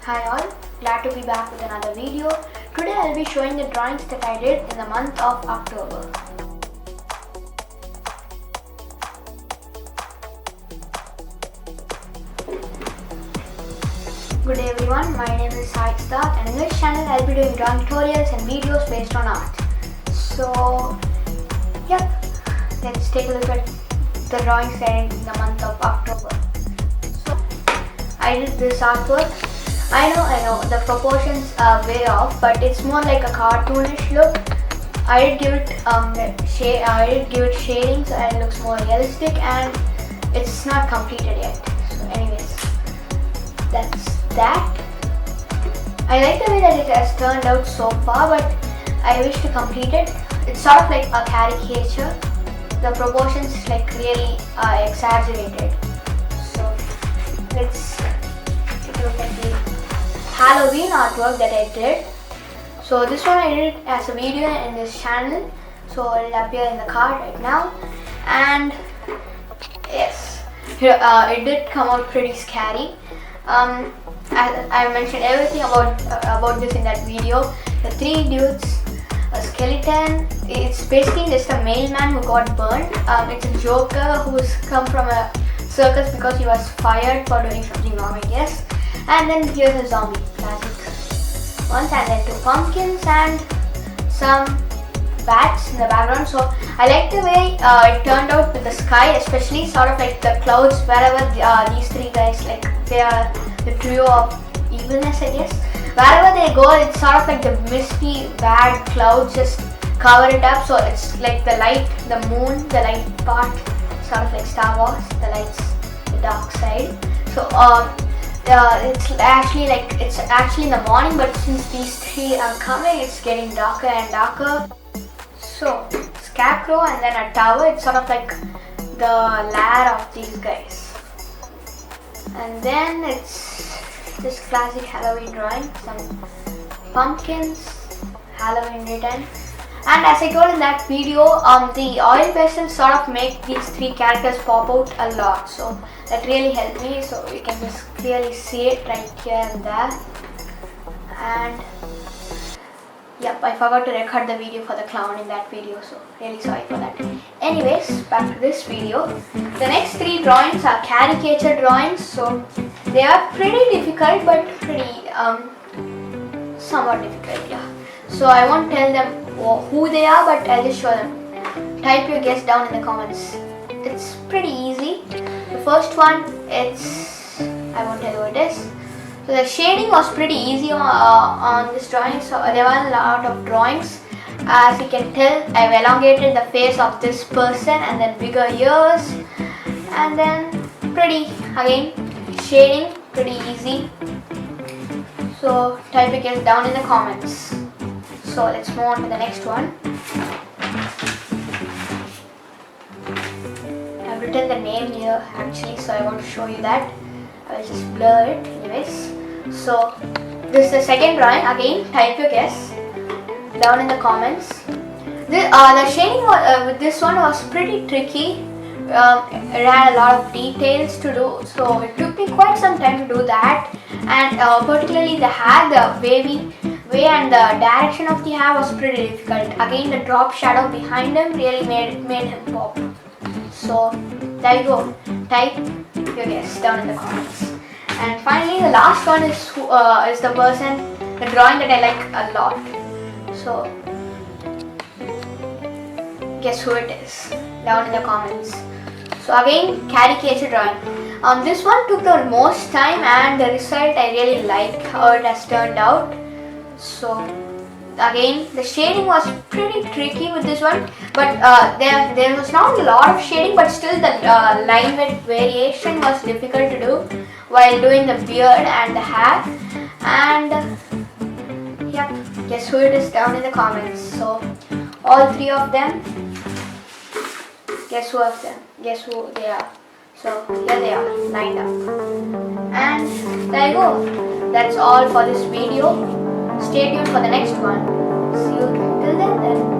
Hi all, glad to be back with another video. Today I'll be showing the drawings that I did in the month of October. Good day everyone, my name is Sai Siddharth and in this channel I'll be doing drawing tutorials and videos based on art. So, let's take a look at the drawings that I did in the month of October. So, I did this artwork. I know, the proportions are way off, but it's more like a cartoonish look. I did give it shading so it looks more realistic, and it's not completed yet. So anyways, that's that. I like the way that it has turned out so far, but I wish to complete it. It's sort of like a caricature. The proportions really exaggerated. So let's take a look at the Halloween artwork that I did. So this one I did as a video in this channel, so it will appear in the card right now. And yes, it did come out pretty scary. I mentioned everything about this in that video. The three dudes, a skeleton. It's basically just a mailman who got burned. It's a joker who's come from a circus because he was fired for doing something wrong, I guess. And then here's a zombie, classic ones, and then two pumpkins and some bats in the background. So I like the way it turned out with the sky, especially sort of like the clouds wherever these three guys, they are the trio of evilness, I guess. Wherever they go, it's sort of like the misty, bad clouds just cover it up. So it's like the light, the moon, the light part, sort of like Star Wars, the lights, the dark side. So it's actually in the morning, but since these three are coming, it's getting darker and darker. So scarecrow and then a tower. It's sort of like the lair of these guys. And then it's this classic Halloween drawing, some pumpkins, Halloween written. And as I told in that video, the oil pastels sort of make these three characters pop out a lot. So that really helped me. So you can just clearly see it right here and there. And yep, I forgot to record the video for the clown in that video. So really sorry for that. Anyways, back to this video. The next three drawings are caricature drawings. So they are pretty difficult, but pretty somewhat difficult, yeah. So I won't tell them who they are, but I'll just show them. Type your guess down in the comments. It's pretty easy. The first one, I won't tell you what it is. So the shading was pretty easy on this drawing. So there were a lot of drawings. As you can tell, I've elongated the face of this person and then bigger ears. And then again, shading, pretty easy. So type your guess down in the comments. So let's move on to the next one. I've written the name here actually, so I want to show you that. I will just blur it anyways. So this is the second drawing. Again, type your guess down in the comments. The shading with this one was pretty tricky. It had a lot of details to do, so it took me quite some time to do that. And particularly the hair, the wavy way and the direction of the hair was pretty difficult. Again, the drop shadow behind him really made him pop. So there you go. Type your guess down in the comments. And finally, the last one is the drawing that I like a lot. So guess who it is down in the comments. So again, caricature drawing. This one took the most time, and the result I really like how it has turned out. So again, the shading was pretty tricky with this one, but there was not a lot of shading, but still the line width variation was difficult to do while doing the beard and the hair. And yep, guess who it is down in the comments. So all three of them, guess who they are. So here they are, lined up. And there you go. That's all for this video. Stay tuned for the next one. See you till then.